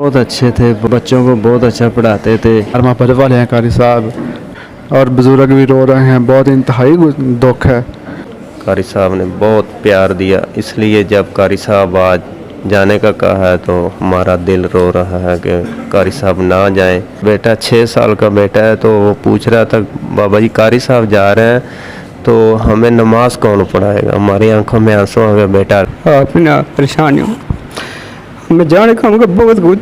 बहुत अच्छे थे, बच्चों को बहुत अच्छा पढ़ाते थे। अरमा पद वाले हैं कारी साहब, और बुजुर्ग भी रो रहे हैं, बहुत इंतहाई दुख है। कारी साहब ने बहुत प्यार दिया, इसलिए जब कारी साहब आज जाने का कहा है तो हमारा दिल रो रहा है कि कारी साहब ना जाएं। बेटा 6 साल का बेटा है, तो वो पूछ रहा था बाबा जी कारी साहब जा रहे हैं तो हमें नमाज कौन पढ़ाएगा। हमारी आंखों में आंसू आ गए। बेटा अपना परेशानियों मैं जाने का हमको बहुत कुछ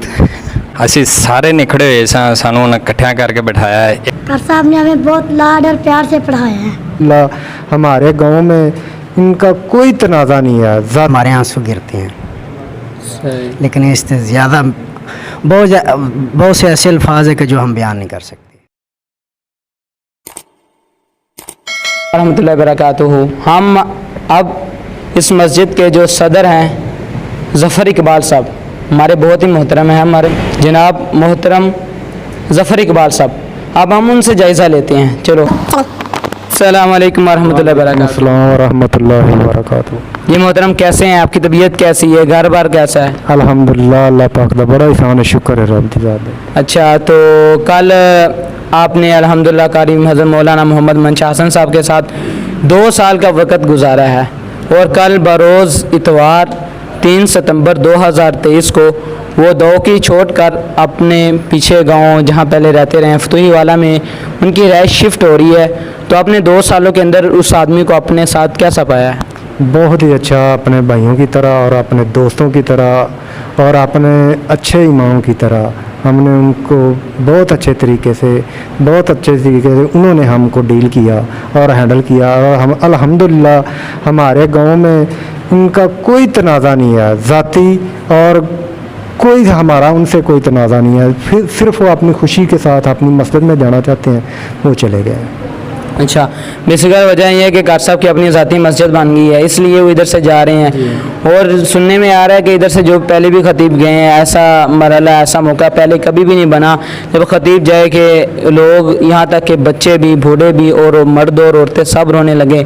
ਅਸੀਂ ਸਾਰੇ ਨਿਖੜੇ ਹੋਏ ਸਾਂ, ਸਾਨੂੰ ਉਹਨਾਂ ਇਕੱਠਿਆਂ ਕਰਕੇ ਬਿਠਾਇਆ ਹੈ। कार साहब ने हमें बहुत लाड और प्यार से पढ़ाया है। हमारे गांव में इनका कोई तनाज़ा नहीं है। हमारे आंसू गिरते हैं, लेकिन इससे ज़्यादा बहुत से ऐसे अल्फाज है कि जो हम बयान नहीं कर सकते। रहमतुल्लाहि बरकातुहू। हम अब इस मस्जिद के जो सदर हैं ज़फ़र इकबाल साहब, हमारे बहुत ही मोहतरम हैं, हमारे जनाब मोहतरम ज़फ़र इकबाल साहब, अब हम उनसे जायज़ा लेते हैं। चलो, अस्सलाम वालेकुम रहमतुल्लाहि बरकातुहू। अस्सलाम रहमतुल्लाहि वबरकातुहू। ये मोहतरम कैसे हैं, आपकी तबीयत कैसी है, घर बार कैसा है? अल्हम्दुलिल्लाह, अल्लाह पाक का बड़ा एहसान है, शुक्र है रब दी ज़ात। अच्छा, तो कल आपने अल्हम्दुलिल्लाह कारी हज़रत मौलाना मोहम्मद मंशा हसन साहब के साथ 2 साल का वक़्त गुजारा है, और कल बरोज़ इतवार 3 सितंबर 2023 को वो दौकी छोड़ कर अपने पीछे गांव जहां पहले रहते रहे फतूही वाला में उनकी रहायश शिफ्ट हो रही है। तो आपने 2 सालों के अंदर उस आदमी को अपने साथ कैसा पाया है? बहुत ही अच्छा, अपने भाइयों की तरह और अपने दोस्तों की तरह और अपने अच्छे इमामों की तरह हमने उनको बहुत अच्छे तरीके से उन्होंने हमको डील किया और हैंडल किया। और हम अल्हम्दुलिल्लाह हमारे गांव में उनका कोई तनाज़ा नहीं है ज़ाती, और कोई हमारा उनसे कोई तनाज़ा नहीं है। फिर सिर्फ वो अपनी खुशी के साथ अपनी मस्जिद में जाना चाहते हैं, वो चले गए। अच्छा, बेसिकल वजह यह है कि कार साहब की अपनी ज़ाती मस्जिद बन गई है, इसलिए वो इधर से जा रहे हैं। और सुनने में आ रहा है कि इधर से जो पहले भी ख़तीब गए हैं, ऐसा मरला ऐसा मौका पहले कभी भी नहीं बना जब ख़तीब जाए कि लोग यहाँ तक कि बच्चे भी, बूढ़े भी और मर्द और औरतें सब रोने लगे।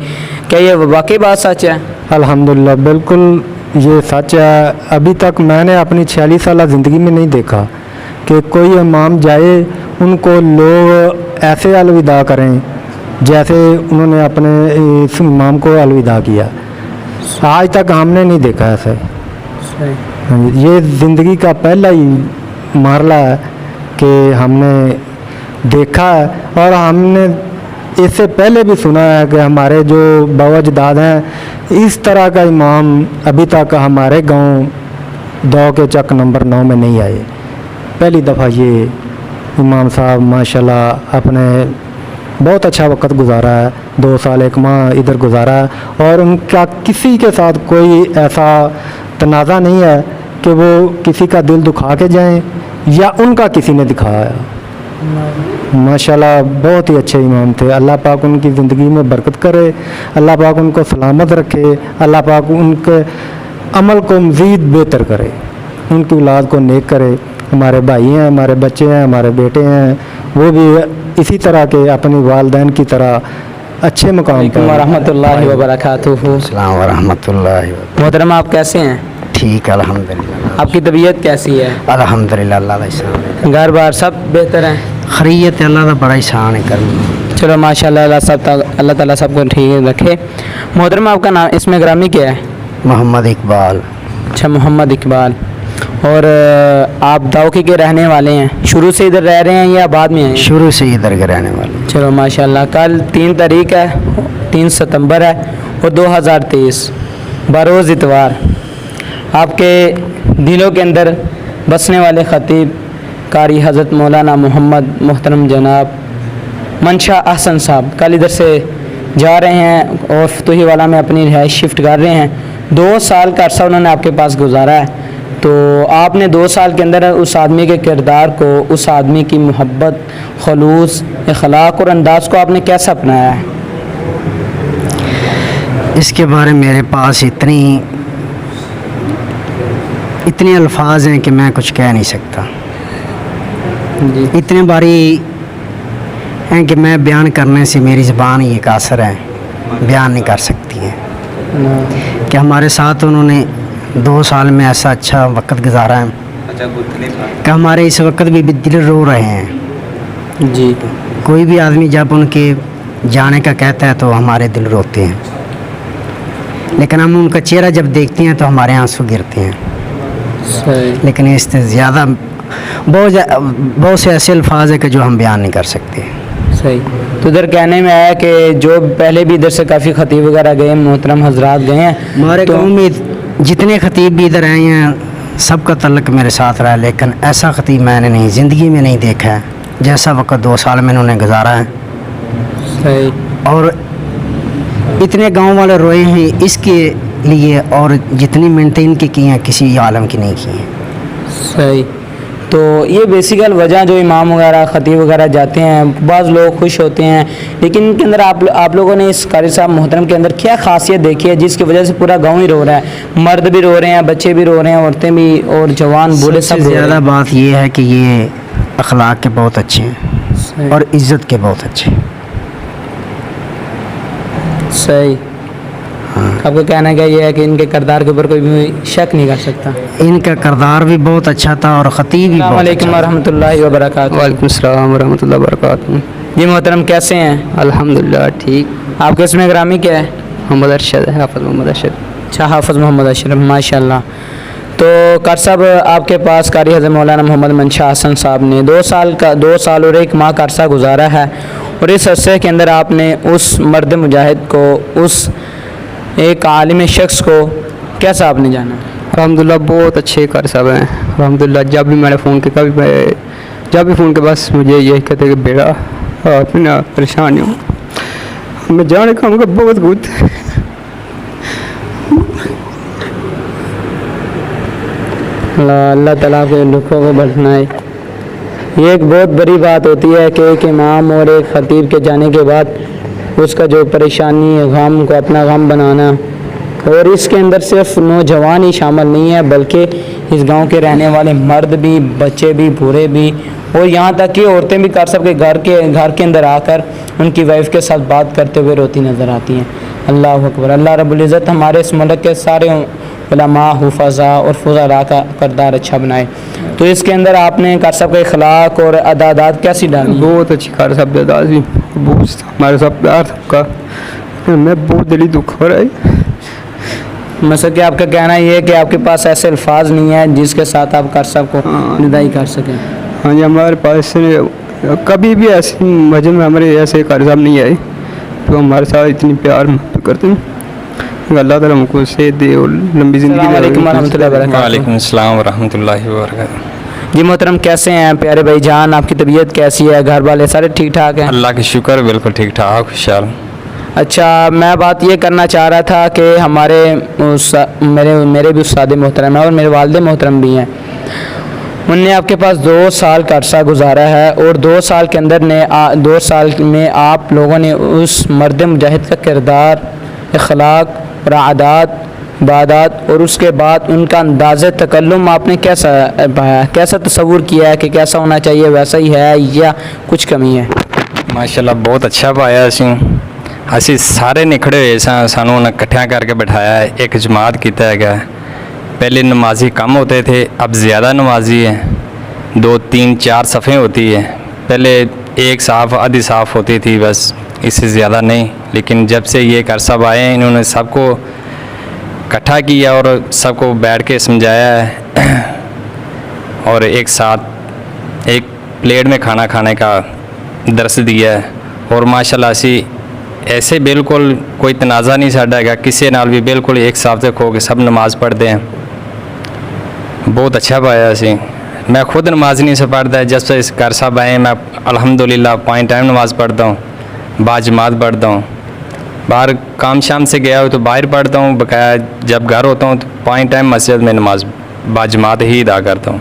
क्या ये वाकई बात सच है? अल्हम्दुलिल्लाह, बिल्कुल ये सच है। अभी तक मैंने अपनी 46 साल ज़िंदगी में नहीं देखा कि कोई इमाम जाए उनको लोग ऐसे अलविदा करें जैसे उन्होंने अपने इस इमाम को अलविदा किया। आज तक हमने नहीं देखा ऐसे। ये ज़िंदगी का पहला ही मामला है कि हमने देखा है, और हमने इससे पहले भी सुना है कि हमारे जो बाबा अजदाद हैं इस तरह का इमाम अभी तक हमारे गांव दौ के चक नंबर 9 में नहीं आए। पहली दफ़ा ये इमाम साहब माशाल्लाह अपने बहुत अच्छा वक्त गुजारा है, 2 साल 1 माह इधर गुजारा है, और उनका किसी के साथ कोई ऐसा तनाज़ा नहीं है कि वो किसी का दिल दुखा के जाएं या उनका किसी ने दिखाया। माशाल्लाह बहुत ही अच्छे इमाम थे। अल्लाह पाक उनकी ज़िंदगी में बरकत करे, अल्लाह पाक उनको सलामत रखे, अल्लाह पाक उनके अमल को मज़ीद बेहतर करे, उनकी औलाद को नेक करे। हमारे भाई हैं, हमारे बच्चे हैं, हमारे बेटे हैं, वो भी इसी तरह के अपनी वालिदैन की तरह अच्छे मकाम पर। रहमतुल्लाहि व बरकातुहू। अस्सलाम व रहमतुल्लाहि व। मोहतरम, आप कैसे हैं? ठीक, अल्हम्दुलिल्लाह। आपकी तबीयत कैसी है? अल्हम्दुलिल्लाह, अल्लाह का एहसान है। घर बार सब बेहतर हैं? खैरियत, अल्लाह का बड़ा एहसान है करम। चलो माशाल्लाह, अल्लाह ताला सबको ठीक रखे। मोहतरम, आपका नाम इसमें ग्रामी क्या है? मोहम्मद इकबाल। अच्छा, मोहम्मद इकबाल। और आप दाऊकी के रहने वाले हैं? शुरू से इधर रह रहे हैं या बाद में आए? शुरू से इधर के रहने वाले। चलो माशाल्लाह। कल 3 तारीख है, 3 सितंबर है और 2023 बरोज़ इतवार। आपके दिलों के अंदर बसने वाले ख़तीब कारी हज़रत मौलाना मोहम्मद मोहतरम जनाब मंशा हसन साहब कल इधर से जा रहे हैं और फतूही वाला में अपनी रिहाइश शिफ्ट कर रहे हैं। 2 साल का अरसा उन्होंने आपके पास गुजारा है। तो आपने 2 साल के अंदर उस आदमी के किरदार को, उस आदमी की मोहब्बत, खलूस, अखलाक और अंदाज़ को आपने कैसा अपनाया है? इसके बारे में मेरे पास इतने अल्फाज हैं कि मैं कुछ कह नहीं सकता। इतने बारी हैं कि मैं बयान करने से मेरी ज़बान ही कासर है, बयान नहीं कर सकती है कि हमारे साथ उन्होंने 2 साल में ऐसा अच्छा वक्त गुजारा है कि हमारे इस वक्त भी दिल रो रहे हैं। जी। कोई भी आदमी जब उनके जाने का कहता है तो हमारे दिल रोते हैं, लेकिन हम उनका चेहरा जब देखते हैं तो हमारे आंसू गिरते हैं। सही। लेकिन इससे ज़्यादा बहुत से ऐसे अल्फाज है कि जो हम बयान नहीं कर सकते। सही। तो इधर कहने में आया कि जो पहले भी इधर से काफ़ी खतीब वगैरह गए, मोहतरम हजरात गए हैं हमारे तो गाँव में जितने खतीब भी इधर आए हैं सबका तल्लक मेरे साथ रहा है, लेकिन ऐसा खतीब मैंने नहीं ज़िंदगी में नहीं देखा है जैसा वक्त 2 साल में उन्होंने गुजारा है। सही। और इतने गांव वाले रोए हैं इसके लिए, और जितनी मिन्नतें इनकी की हैं किसी आलम की नहीं की हैं। सही। तो ये बेसिकल वजह जो इमाम वगैरह खतीब वगैरह जाते हैं, बाज़ लोग खुश होते हैं, लेकिन इनके अंदर आप लोगों ने इस कारी साहब मोहतरम के अंदर क्या खासियत देखी है जिसकी वजह से पूरा गांव ही रो रहा है? मर्द भी रो रहे हैं, बच्चे भी रो रहे हैं, औरतें भी, और जवान बूढ़े सब रो रहे ज़्यादा हैं। बात ये है कि ये अखलाक के बहुत अच्छे हैं सही। और इज़्ज़त के बहुत अच्छे हैं। सही। आपको कहना क्या ये है कि इनके किरदार के ऊपर कोई भी शक नहीं कर सकता? इनका किरदार भी बहुत अच्छा था और ख़तीब भी बहुत अस्सलामुअलैकुम अच्छा था। वरहमतुल्लाहि वबरकातुहू। वालेकुम सलाम वरहमतुल्लाहि वबरकातुहू। जी मोहतरम कैसे हैं? अल्हम्दुलिल्लाह ठीक। आपके इसमें ग्रामी क्या है? मोहम्मद अरशद है, हाफिज़ मोहम्मद अरशद। अच्छा, हाफिज़ मोहम्मद अशरफ, माशाल्लाह। तो कार साहब आपके पास कारी हज़रत मौलाना मोहम्मद मंशा हसन साहब ने 2 साल और 1 माह का अरसा गुजारा है, और इस अरसे के अंदर आपने उस मर्द मुजाहिद को, उस एक आलिम शख्स को कैसा आपने जाना? अल्हम्दुलिल्लाह बहुत अच्छे कार साहब हैं अल्हम्दुलिल्लाह। जब भी मैंने फ़ोन किया, जब भी फ़ोन किया बस मुझे यही कहते कि बेड़ा आप ना परेशान नहीं हो, मैं जाने का हमको बहुत कुछ। अल्लाह ताला के दुखों को बढ़ाए। ये एक बहुत बड़ी बात होती है कि एक इमाम और एक खतीब के जाने के बाद उसका जो परेशानी है, गम को अपना गम बनाना, और इसके अंदर सिर्फ नौजवान ही शामिल नहीं है बल्कि इस गांव के रहने वाले मर्द भी, बच्चे भी, बूढ़े भी, और यहाँ तक कि औरतें भी कार साहब के घर के अंदर आकर उनकी वाइफ के साथ बात करते हुए रोती नज़र आती हैं। अल्लाह अकबर। अल्लाह रब्बुल इज़्ज़त हमारे इस मुल्क के सारे उलमा, हुफ़ज़ा और फुज़ारा का किरदार अच्छा बनाए। तो इसके अंदर आपने कार साहब के अखलाक और अदादात कैसी डाली? बहुत अच्छी कार साहब दादाजी, बहुत हमारे साथ प्यार सबका, मैं बहुत दिली दुख हो रहा है। मतलब कि आपका कहना ये है कि आपके पास ऐसे अल्फाज नहीं है जिसके साथ आप कार साहब को निदाई कर सकें? हाँ जी, हमारे पास कभी भी ऐसे मजन में हमारे ऐसे कार साहब नहीं आए तो हमारे साथ इतनी प्यार मोहब्बत करते हैं। अल्लाह ताला हमको सेहत दे और लंबी ज़िंदगी दे। वालेकुम अस्सलाम वरहमतुल्लाहि वबरकातुहू। जी मोहतरम कैसे हैं प्यारे भाई जान, आपकी तबीयत कैसी है? घर वाले सारे ठीक ठाक हैं? अल्लाह का शुक्र, बिल्कुल ठीक ठाक खुशहाल। अच्छा, मैं बात ये करना चाह रहा था कि हमारे मेरे भी उस्ताद मोहतरम हैं और मेरे वालिद मोहतरम भी हैं। उनने आपके पास 2 साल का अरसा गुजारा है, और 2 साल के अंदर 2 साल में आप लोगों ने उस मर्द मुजाहिद का किरदार, अखलाक और आदात, इबादत, और उसके बाद उनका अंदाज़ तकल्लुम आपने कैसा पाया, कैसा तस्वुर किया है कि कैसा होना चाहिए वैसा ही है या कुछ कमी है? माशाल्लाह बहुत अच्छा पाया। ਅਸੀਂ ਸਾਰੇ ਨਿਖੜੇ ਹੋਏ ਸਾਂ, ਸਾਨੂੰ ਉਹਨਾਂ ਇਕੱਠਿਆਂ करके बिठाया है, एक जमात किया है। पहले नमाजी कम होते थे, अब ज़्यादा नमाजी है, 2, 3, 4 सफ़े होती है। पहले एक साफ़ आधी साफ़ होती थी बस, इससे ज़्यादा नहीं। लेकिन जब से ये कार साहब आए हैं, इन्होंने सबको इकट्ठा किया और सबको बैठ के समझाया है, और एक साथ एक प्लेट में खाना खाने का दर्स दिया है। और माशाल्लाह असी ऐसे बिल्कुल कोई तनाज़ा नहीं साडा है, किसी नाल भी बिल्कुल एक साफ से खो के सब नमाज़ पढ़ते हैं। बहुत अच्छा पाया असी। मैं खुद नमाज नहीं से पढ़ता है, जब से इस घर साहब आए मैं अल्हम्दुलिल्लाह पॉइंट टाइम नमाज़ पढ़ता हूँ, बाजमात पढ़ता हूँ। बाहर काम शाम से गया हो तो बाहर पढ़ता हूँ, बकाया जब घर होता हूँ तो पॉइंट टाइम मस्जिद में नमाज बाजमात ही अदा करता हूँ।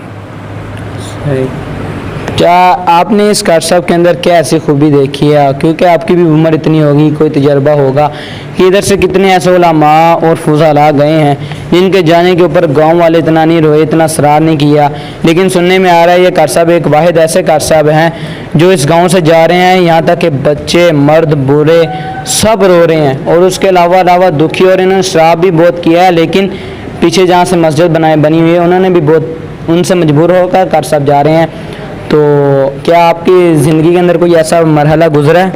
क्या आपने इस कार साहब के अंदर क्या ऐसी खूबी देखी है, क्योंकि आपकी भी उम्र इतनी होगी, कोई तजर्बा होगा कि इधर से कितने ऐसे उलमा और फुज़ाला गए हैं जिनके जाने के ऊपर गांव वाले इतना नहीं रोए, इतना सरार नहीं किया, लेकिन सुनने में आ रहा है ये कार साहब एक वाहिद ऐसे कार साहब हैं जो इस गांव से जा रहे हैं, यहाँ तक कि बच्चे, मर्द, बूढ़े सब रो रहे हैं, और उसके अलावा दुखी, और इन्होंने शराब भी बहुत किया है, लेकिन पीछे जहाँ से मस्जिद बनी हुई है उन्होंने भी बहुत ان سے مجبور ہو کر कार साहब जा रहे हैं, तो क्या आपकी ज़िंदगी के अंदर कोई ऐसा मरहला गुजरा है?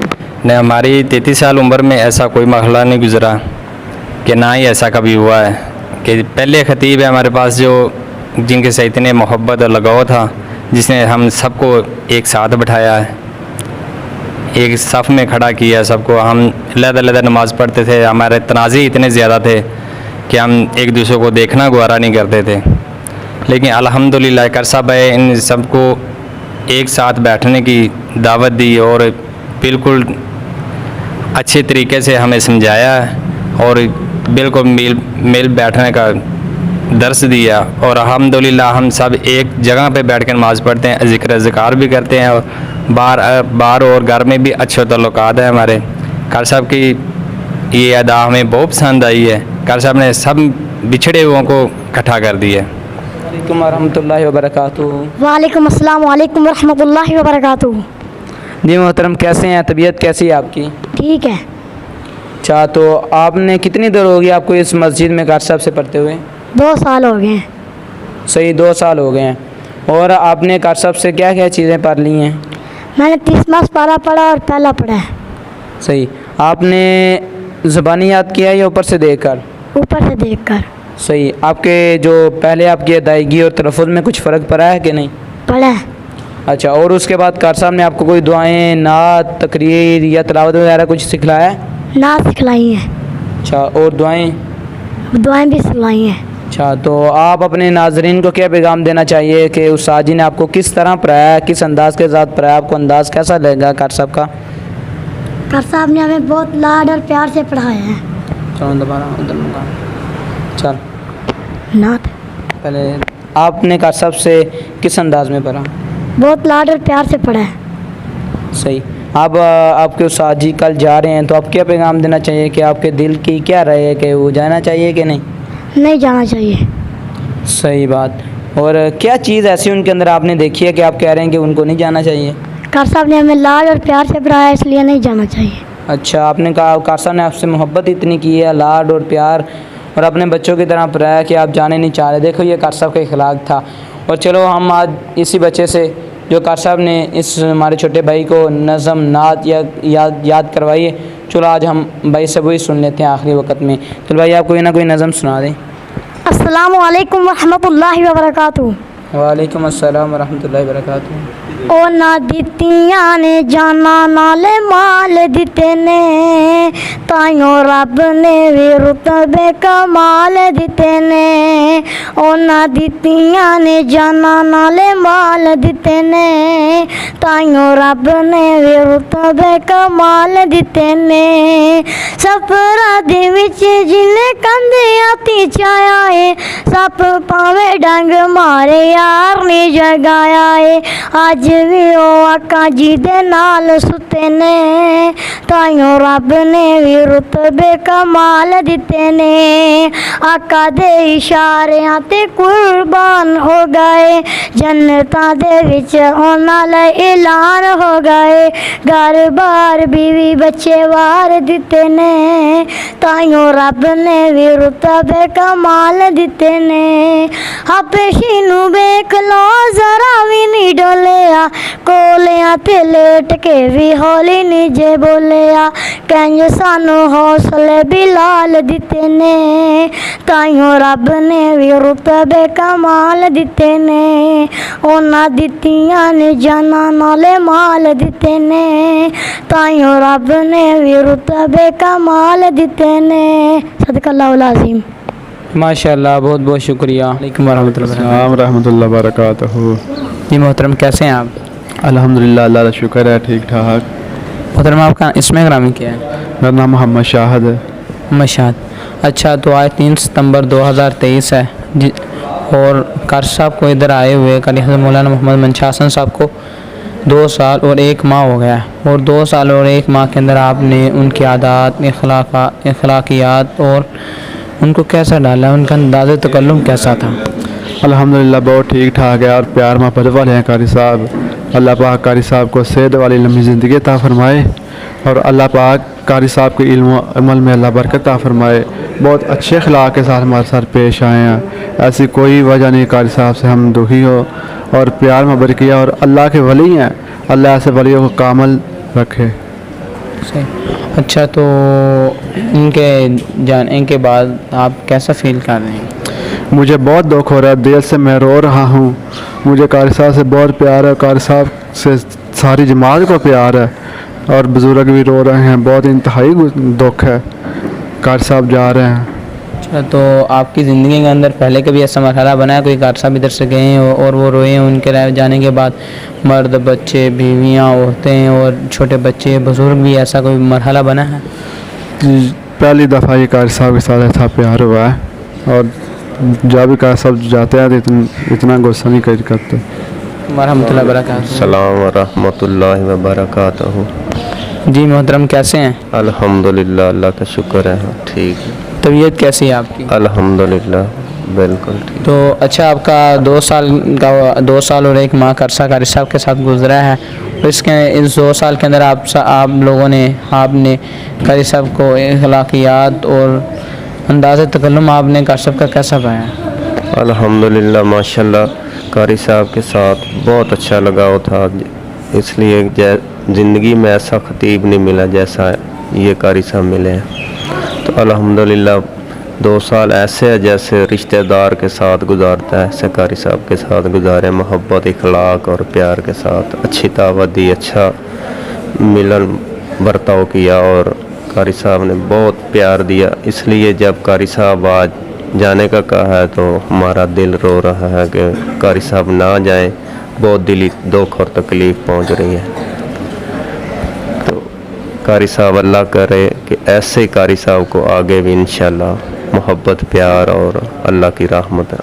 नहीं, हमारी 33 साल उम्र में ऐसा कोई मरहला नहीं गुजरा, कि ना ही ऐसा कभी हुआ है कि पहले ख़तीब है हमारे पास जो जिनके से इतने मोहब्बत और लगाव था, जिसने हम सबको एक साथ बिठाया है, एक सफ़ में खड़ा किया सबको। हम अलग-अलग नमाज़ पढ़ते थे, हमारे तनाज़े इतने ज़्यादा थे कि हम एक दूसरे को देखना गवारा नहीं करते थे। लेकिन अल्हम्दुलिल्लाह कार साहब है इन सबको एक साथ बैठने की दावत दी और बिल्कुल अच्छे तरीके से हमें समझाया और बिल्कुल मिल बैठने का दर्स दिया। और अल्हम्दुलिल्लाह हम सब एक जगह पे बैठ कर नमाज़ पढ़ते हैं, ज़िक्र ज़िकार भी करते हैं, और बाहर और घर में भी अच्छे तल्लुकात हैं हमारे। कार साहब की ये अदा हमें बहुत पसंद आई है। कार साहब ने सब बिछड़े हुओं को इकट्ठा कर दिया। वालेकुम रहमतुल्लाहि व बरकातुहू। वालेकुम अस्सलाम वालेकुम रहमतुल्लाहि व बरकातुहू। जी मोहतरम, कैसे हैं? तबीयत कैसी है आपकी? ठीक है। अच्छा, तो आपने कितनी देर होगी आपको इस मस्जिद में कार साहब से पढ़ते हुए? 2 साल हो गए हैं। सही, 2 साल हो गए हैं। और आपने कार साहब से क्या क्या चीज़ें पढ़ ली हैं? मैंने 30 पारा पढ़ा और पहला पढ़ा है। सही। आपने ज़बानी याद किया या ऊपर से देख कर? ऊपर से देख कर। सही। आपके जो पहले आपकी अदायगी और तलफ़ुज़ में कुछ फ़र्क पड़ा है कि नहीं? पढ़ा है। अच्छा, और उसके बाद कार साहब ने आपको कोई दुआएं, नात, तकरीर या तिलावत वगैरह कुछ सिखलाया है? नात सिखलाई है, अच्छा, और दुआएं? दुआएं भी सिखलाई हैं। अच्छा, तो आप अपने नाजरीन को क्या पैगाम देना चाहिए कि उस्ताद जी ने आपको किस तरह पढ़ाया, किस अंदाज़ के साथ पढ़ाया, आपको अंदाज़ कैसा लगा कार साहब का? कार साहब ने हमें बहुत लाड और प्यार से पढ़ाया है। चलो दोबारा उधर लगा। चल, नात पहले आपने कार साहब से किस अंदाज में पढ़ा? बहुत लाड और प्यार से पढ़ा है। सही। आप आपके उस्ताद जी कल जा रहे हैं, तो आप क्या पैगाम देना चाहिए कि आपके दिल की क्या राय है कि वो जाना चाहिए कि नहीं? नहीं जाना चाहिए। सही बात। और क्या चीज़ ऐसी उनके अंदर आपने देखी है कि आप कह रहे हैं कि उनको नहीं जाना चाहिए? कार साहब ने हमें लाड और प्यार से पढ़ाया, इसलिए नहीं जाना चाहिए। अच्छा, आपने कहा कार साहब ने आपसे मोहब्बत इतनी की है, लाड और प्यार, और अपने बच्चों की तरह पढ़ाया कि आप जाने नहीं चाह रहे। देखो, ये कार साहब का इखलाक था। और चलो, हम आज इसी बच्चे से जो कार साहब ने इस हमारे छोटे भाई को नज़म, नात याद करवाई है, चलो आज हम भाई से वही सुन लेते हैं आखिरी वक्त में। चलो भाई, आप कोई ना कोई नज़म सुना दें। अस्सलामु अलैकुम रहमतुल्लाहि व बरकातुहू। वालेकुम अस्सलाम वरहमतुल्लाहि वबरकातुहू। ओ ना दित्तियां ने जाना नाले माल दिते ने, ताइयों रब ने भी रुतबे कमाल दिते ने। ओ ना दित्तियां ने जाना नाले माल दिते ने, ताइयों रब ने भी रुतबे कमाल दिते ने। सफरा दे विच जिन्ने कंधे आती छाया है, सप पावे डंग मारे यार ने जगाया है। आज भी ओ आका जी दे नाल सुते ने, ताइयों रब ने भी रुतबे कमाल दिते ने। आका दे इशारियां ते कुर्बान हो गए, जन्नतां दे विच उन्हां लई ऐलान हो गए। घर बार बीवी बच्चे वार दिते ने, ताइयों रब ने भी रुतबे कमाल दिते ने। हापेशी नू वेख लो जरा भी नहीं डोलिया, कोलियां ते लेट के भी हौली नहीं जे बोलिया। कंज सानू हौसले बिलाल दिते ने, ताइयों रब ने भी रुतबे कमाल दिते ने। उन्हां दित्तियां ने जाना नाले माल दिते ने, ताइयों रब ने भी रुतबे कमाल दिते ने। सदकल्लाहुल अज़ीम। माशाल्लाह, बहुत बहुत शुक्रिया। वालेकुम रहमतुल्लाह। अस्सलाम रहमतुल्लाह बरकातहू। जी मोहतरम, कैसे हैं आप? अल्हम्दुलिल्लाह, अल्लाह का शुक्र है, ठीक ठाक। मोहतरम, आपका इसमें ग्रामी क्या है? मेरा नाम मोहम्मद शाहिद है। मशाद। अच्छा, तो आज 3 सितंबर 2023 है जी, और कार साहब को इधर आए हुए कल मौलाना मोहम्मद मंशा हसन साहब को 2 साल और 1 माह हो गया है। और 2 साल और 1 माह के अंदर आपने उनकी आदत, अखलाकियात और उनको कैसा डाला, उनका अंदाज़ तकल्लुम कैसा था? अल्हम्दुलिल्लाह बहुत ठीक ठाक है और प्यार मोहब्बत वाले हैं कारी साहब। अल्लाह पाक कारी साहब को सेहत वाली लंबी ज़िंदगी अता फरमाए और अल्लाह पाक कारी साहब के इल्म व अमल में अल्लाह बरकत अता फरमाए। बहुत अच्छे अखलाक के साथ हमारे साथ पेश आए हैं, ऐसी कोई वजह नहीं कारी साहब से हम दुखी हो और प्यार मोहब्बत किया, और अल्लाह के वली हैं, अल्लाह ऐसे वलियों को कामल रखे। सही। अच्छा, तो इनके जाने के बाद आप कैसा फील कर रहे हैं? मुझे बहुत दुख हो रहा है, दिल से मैं रो रहा हूँ। मुझे कारी साहब से बहुत प्यार है, कारी साहब से सारी जमात को प्यार है, और बुज़ुर्ग भी रो रहे हैं। बहुत इंतहाई दुख है, कारी साहब जा रहे हैं। अच्छा, तो आपकी ज़िंदगी के अंदर पहले कभी ऐसा मरहला बना है, कोई कार साहब इधर से गए हैं और वो रोए हैं, उनके रह जाने के बाद मर्द, बच्चे, बीवियाँ, औरतें और छोटे बच्चे, बुज़ुर्ग भी, ऐसा कोई मरहला बना है? पहली दफ़ा ये कारी साहब के साथ ऐसा प्यार हुआ है, और जब भी कारी साहब जाते हैं तो इतना गुस्सा नहीं करते। रहमतुल्लाहि व बरकातहू। सलाम व रहमतुल्लाहि व बरकातहू। जी मोहतरम, कैसे हैं? अल्हम्दुलिल्लाह, अल्लाह का शुक्र है, हाँ, ठीक है। तबीयत कैसी है आपकी? अल्हम्दुलिल्लाह, बिल्कुल ठीक। तो अच्छा, आपका 2 साल और 1 माह का अरसा कारी साहब के साथ गुजरा है, और इस 2 साल के अंदर आप लोगों ने, आपने कारी साहब को अखलाकियात और अंदाज़ तकल्लुम आपने कारी साहब का कैसा पाया? अल्हम्दुलिल्लाह, माशाल्लाह, कारी साहब के साथ बहुत अच्छा लगाव था, इसलिए ज़िंदगी में ऐसा ख़तीब नहीं मिला जैसा ये कारी साहब मिले हैं। तो अल्हम्दुलिल्लाह 2 साल ऐसे है जैसे रिश्तेदार के साथ गुजारता है, ऐसे कारी साहब के साथ गुजारे, मोहब्बत, इखलाक और प्यार के साथ अच्छी दावत दी, अच्छा मिलन बर्ताव किया, और कारी साहब ने बहुत प्यार दिया। इसलिए जब कारी साहब आज जाने का कहा है तो हमारा दिल रो रहा है कि कारी साहब ना जाएं, बहुत दिली दुख और तकलीफ़ पहुंच रही है। तो कारी साहब, अल्लाह करे कि ऐसे ही कारी साहब को आगे भी इंशाल्लाह मोहब्बत, प्यार और अल्लाह की रहमत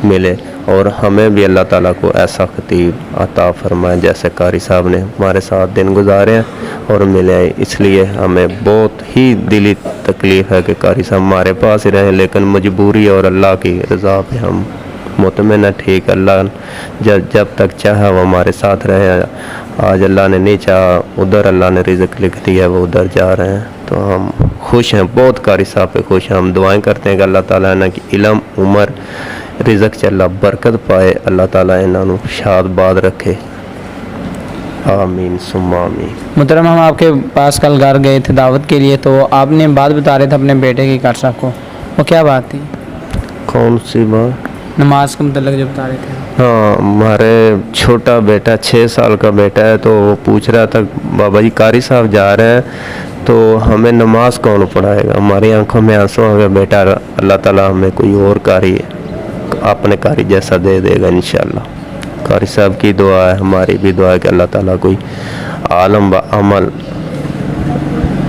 मिले, और हमें भी अल्लाह ताला को ऐसा ख़तीब अता फरमाए जैसे कारी साहब ने हमारे साथ दिन गुजारे हैं और मिले। इसलिए हमें बहुत ही दिली तकलीफ़ है कि कारी साहब हमारे पास ही रहें, लेकिन मजबूरी और अल्लाह की रज़ा पे हम मुतमिन है। ठीक, अल्लाह जब तक चाहा वो हमारे साथ रहे। आज अल्लाह ने नहीं चाहा, उधर अल्लाह ने रिज़्क़ लिख दिया, वो उधर जा रहे हैं, तो हम खुश हैं, बहुत कारी साहब पे खुश हैं। हम दुआएं करते हैं कि अल्लाह ताला इन्हां की इलम, उमर, रिज़्क़ च अल्लाह बरकत पाए, अल्लाह ताला इन्हां नूं शादबाद रखे। आमीन सुम्मा आमीन। मोहतरम, हम आपके पास कल घर गए थे दावत के लिए, तो आपने बात बता रहे थे अपने बेटे की कारी साहब को, वो क्या बात थी? कौन सी बात? नमाज के मतलब जो बता रहे थे। हाँ, हमारे छोटा बेटा 6 साल का बेटा है, तो वो पूछ रहा था, बाबा जी कारी साहब जा रहे हैं तो हमें नमाज कौन पढ़ाएगा? हमारी आंखों में आंसू आ गए। बेटा, अल्लाह ताला हमें कोई और कारी, अपने कारी जैसा दे देगा इंशाल्लाह। कारी साहब की दुआ है, हमारी भी दुआ है कि अल्लाह ताला कोई आलम व अमल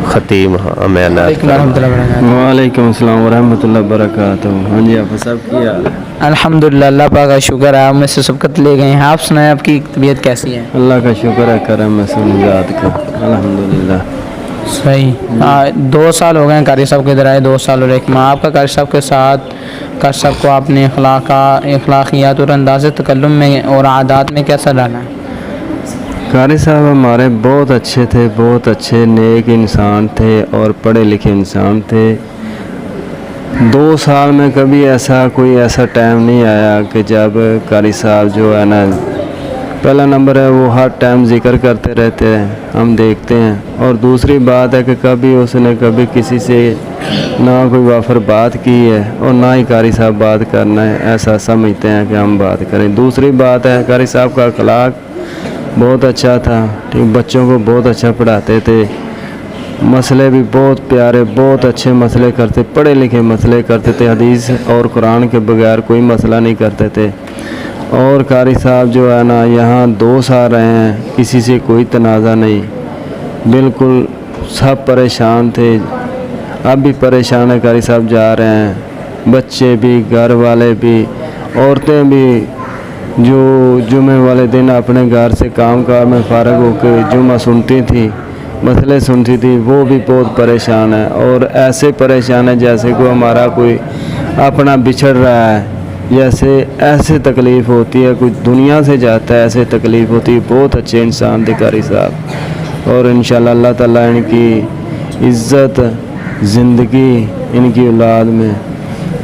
ख़तीम हमें अनायत फरमाए। वालेकुम अस्सलाम वरहमतुल्लाहि वबरकातुहू। हाँ जी, आप सब की हाल है? अल्हम्दुलिल्लाह, अल्लाह पाक का शुक्र है, आप में से सबकत ले गए हैं। आप सुनाएं, आपकी तबीयत कैसी है? अल्लाह का शुक्र है, करम है सुनिजात का, अल्हम्दुलिल्लाह। सही। 2 साल हो गए हैं कारी साहब के इधर आए, 2 साल और 1 माह। आपका कारी साहब के साथ, कारी साहब को आपने अखलाकियात और अंदाज़ तकल्लुम में और आदात में कैसा डाला है? कारी साहब हमारे बहुत अच्छे थे, बहुत अच्छे नेक इंसान थे और पढ़े लिखे इंसान थे। 2 साल में कभी कोई ऐसा टाइम नहीं आया कि जब कारी साहब जो है ना, पहला नंबर है वो हर टाइम जिक्र करते रहते हैं, हम देखते हैं। और दूसरी बात है कि कभी उसने कभी किसी से ना कोई वाफर बात की है और ना ही कारी साहब बात करना है, ऐसा समझते हैं कि हम बात करें। दूसरी बात है, कारी साहब का अखलाक बहुत अच्छा था, ठीक, बच्चों को बहुत अच्छा पढ़ाते थे, मसले भी बहुत प्यारे, बहुत अच्छे मसले करते, पढ़े लिखे मसले करते थे, हदीस और कुरान के बगैर कोई मसला नहीं करते थे। और कारी साहब जो है ना, यहाँ 2 साल रहे हैं, किसी से कोई तनाज़ा नहीं, बिल्कुल सब परेशान थे, अब भी परेशान है। कारी साहब जा रहे हैं, बच्चे भी, घर वाले भी, औरतें भी, जो जुमे वाले दिन अपने घर से काम काज में फ़ारग होकर जुमा सुनती थी, मसले सुनती थी, वो भी बहुत परेशान है। और ऐसे परेशान है जैसे को हमारा कोई अपना बिछड़ रहा है, जैसे ऐसे तकलीफ़ होती है, कोई दुनिया से जाता है ऐसे तकलीफ़ होती है। बहुत अच्छे इंसान थे कारी साहब, और इंशाल्लाह अल्लाह ताला इनकी इज़्ज़त ज़िंदगी इनकी औलाद में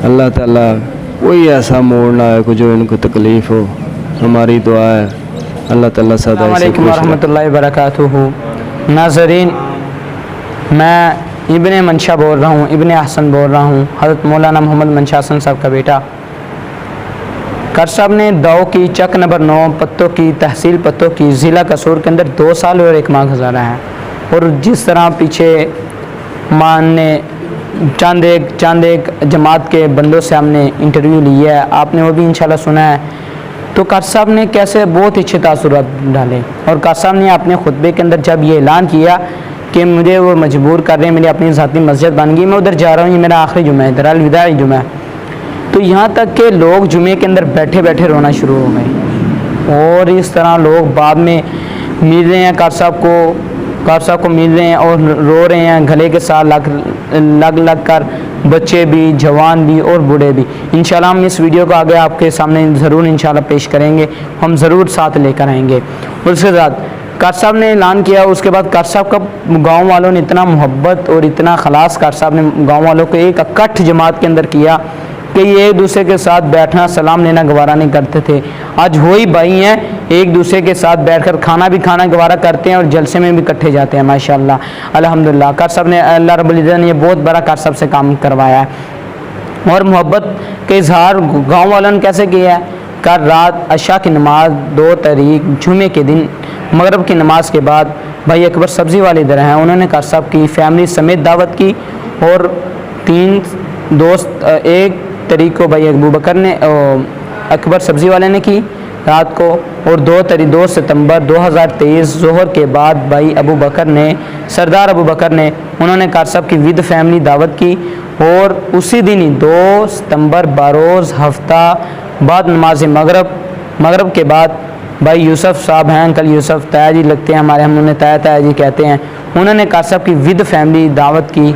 अल्लाह ताला कोई ऐसा मोड़ ना आए को जो इनको तकलीफ़ हो। हमारी दुआ है अल्लाह ताला सदा अस्सलाम इसे वालेकुम खुश रखे। वरहमतुल्लाहि वबरकातुहू। नाज़रीन, मैं इब्ने मंशा बोल रहा हूँ, इब्ने हसन बोल रहा हूँ, हज़रत मौलाना मोहम्मद मंशा हसन साहब का बेटा। कर साहब ने दाऊ की चक नंबर 9 पत्तों की तहसील पत्तों की ज़िला कसूर के अंदर 2 साल और 1 माह गुजारा है। और जिस तरह पीछे मान ने चंद एक जमात के बंदों से हमने इंटरव्यू लिया है, आपने वो भी इंशाल्लाह सुना है। तो कार साहब ने कैसे बहुत अच्छे तासुरात डाले, और कार साहब ने अपने खुतबे के अंदर जब ये ऐलान किया कि मुझे वो मजबूर कर रहे हैं, मेरी अपनी ज़ाती मस्जिद बन गई, मैं उधर जा रहा हूँ, ये मेरा आखिरी जुमा है, अलविदाई जुमा है, तो यहाँ तक कि लोग जुमे के अंदर बैठे बैठे रोना शुरू हो गए। और इस तरह लोग बाद में मिल रहे हैं कार साहब को मिल रहे हैं और रो रहे हैं, गले के साथ लग कर, बच्चे भी, जवान भी और बूढ़े भी। इंशाल्लाह हम इस वीडियो को आगे आपके सामने ज़रूर इंशाल्लाह पेश करेंगे, हम ज़रूर साथ लेकर आएंगे। उसके साथ कार साहब ने ऐलान किया, उसके बाद कार साहब का गाँव वालों ने इतना मोहब्बत और इतना खलास कार साहब ने गाँव वालों को एक इकट्ठ जमात के अंदर किया कि ये एक दूसरे के साथ बैठना, सलाम लेना गवारा नहीं करते थे। आज वही भाई हैं, एक दूसरे के साथ बैठकर खाना भी खाना गवारा करते हैं और जलसे में भी इकट्ठे जाते हैं। माशाल्लाह, अल्हम्दुलिल्लाह, कार साहब ने, अल्लाह रब्बुल इज़्ज़त ने ये बहुत बड़ा कार साहब से काम करवाया है। और मोहब्बत के इजहार गाँव वालों ने कैसे किया है? कल रात अशा की नमाज 2 तारीख जुमे के दिन मगरब की नमाज के बाद भाई अकबर सब्ज़ी वाले इधर हैं, उन्होंने कार साहब की फैमिली समेत दावत की, और 3 दोस्त 1 तारीख को भाई अबू बकर ने अकबर सब्ज़ी वाले ने की रात को, और 2 सितंबर 2023 जोहर के बाद भाई अबू बकर ने, सरदार अबू बकर ने, उन्होंने कार साहब की विद फैमिली दावत की। और उसी दिन ही 2 सितंबर बरोज़ हफ्ता बाद नमाज मगरब के बाद भाई यूसुफ साहब हैं, अंकल यूसुफ ताया जी लगते हैं हमारे, हम उन्हें ताया जी कहते हैं, उन्होंने कार साहब की विद फैमिली दावत की।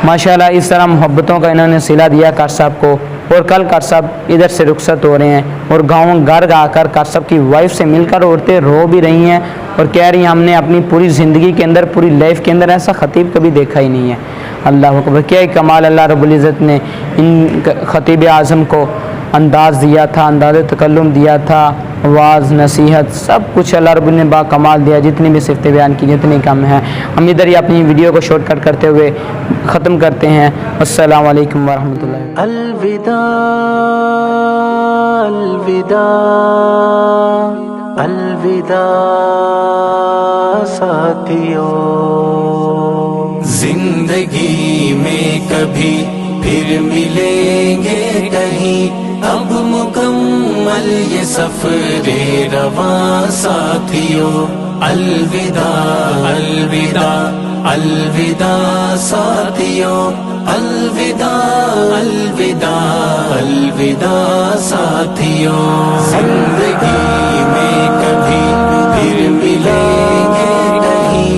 माशाल्लाह, इस तरह मोहब्बतों का इन्होंने सिला दिया कार साहब को। और कल कार साहब इधर से रुखसत हो रहे हैं और गाँव घर आकर कार साहब की वाइफ से मिलकर औरतें रो भी रही हैं और कह रही हैं हमने अपनी पूरी ज़िंदगी के अंदर, पूरी लाइफ के अंदर ऐसा ख़तीब कभी देखा ही नहीं है। अल्लाह अकबर, क्या कमाल अल्लाह रब्बुल इज़्ज़त ने इन ख़तीब आज़म को अंदाज़ दिया था, अंदाज़ तकल्लुम दिया था, वाज़ नसीहत सब कुछ अल्लाह रब्बुल ने बा कमाल दिया। जितनी भी सिफ़तें बयान की जितनी कम हैं, हम इधर ही अपनी वीडियो को शॉर्टकट करते हुए ख़त्म करते हैं। अस्सलामु अलैकुम वरहमतुल्लाह। अलविदा अलविदा अलविदा साथियों, जिंदगी में कभी फिर मिलेंगे कहीं, अब मुकम्मल ये सफरे रवां साथियों। अलविदा अलविदा अलविदा साथियों, अलविदा अलविदा अलविदा साथियों। जिंदगी में कभी फिर मिलेंगे नहीं,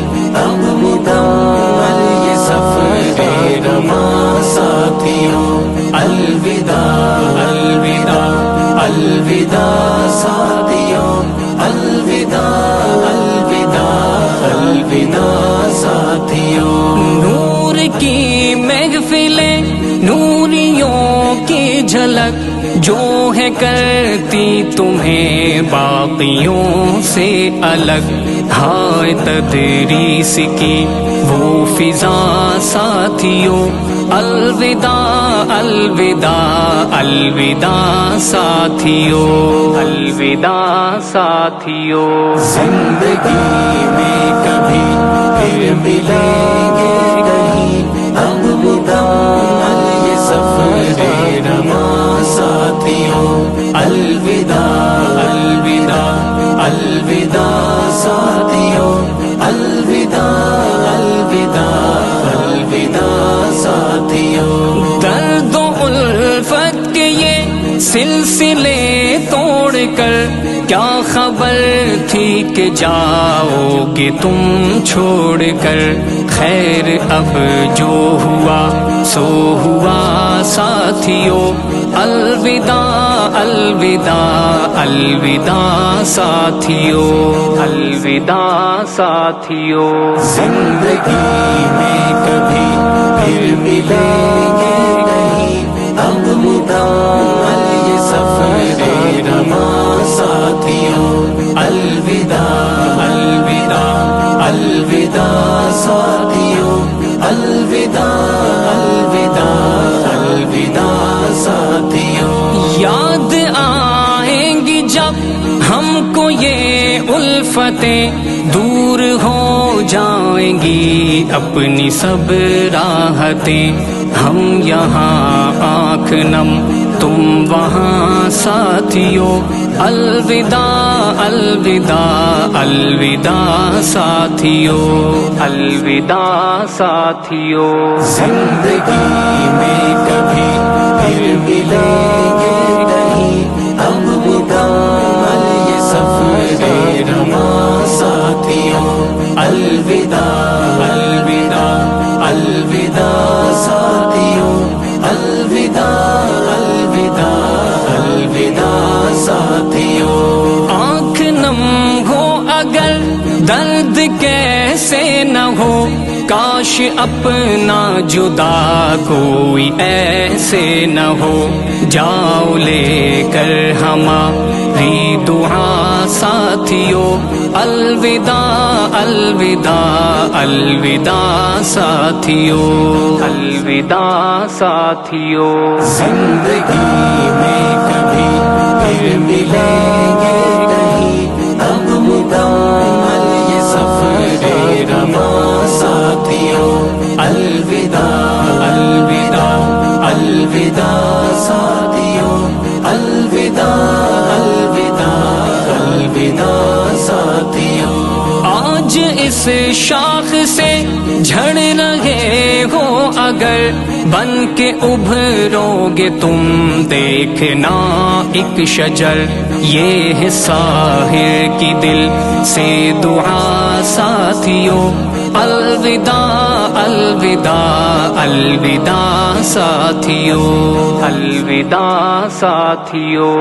अब मुकम्मल ये सफरे रवां साथियों। अलविदा अलविदा अलविदा साथियों, अलविदा अलविदा अलविदा साथियों। नूर की महफिलें, नूरियों की झलक जो है करती तुम्हें बाकियों से अलग, हाय तदरीस की वो फिजा साथियों। अलविदा अलविदा अलविदा साथियों, अलविदा साथियों। जिंदगी में कभी फिर मिलेंगे नहीं, अब मुकम्मल ये सफरे रवां साथियों। अलविदा अलविदा अलविदा साथियों, अलविदा अलविदा अलविदा साथियों। दर्द उल्फत के ये सिलसिले तोड़कर क्या खबर थी कि जाओगे तुम छोड़कर। खैर अब जो हुआ सो हुआ साथियों, الوداع الوداع الوداع ساتھیو، الوداع ساتھیو، زندگی میں کبھی پھر ملیں گے نہیں، اب مکمل یہ سفر رواں ساتھیو، الوداع الوداع الوداع ساتھیو، الوداع الوداع الوداع ساتھیو، یاد آئیں گی جب ہم کو یہ الفتیں، دور ہو جائیں گی اپنی سب راحتیں، ہم یہاں آنکھ نم تم وہاں ساتھیو، الوداع الوداع الوداع ساتھیو، الوداع ساتھیو، زندگی میں کبھی پھر ملیں گے نہیں، اب مکمل یہ سفر رواں ساتھیو، الوداع الوداع الوداع ساتھیو، الوداع الوداع الوداع ساتھیو، آنکھ نم ہو اگر درد کیسے نہ ہو، کاش اپنا جدا کوئی ایسے نہ ہو، جاؤ لے کر ہماری دعا ساتھیو، الوداع الوداع الوداع ساتھیو، الوداع ساتھیو، زندگی میں کبھی پھر ملیں گے نہیں، اب مکمل یہ سفر رواں ساتھیو، الوداع الوداع الوداع ساتھیو، الوداع الوداع الوداع ساتھیو، آج اس شاخ سے جھڑ رہے ہو اگر، بن کے ابھرو گے تم دیکھنا ایک شجر، یہ ہے ساحر کی دل سے دعا ساتھیو، الوداع الوداع الوداع ساتھیو، الوداع ساتھیو۔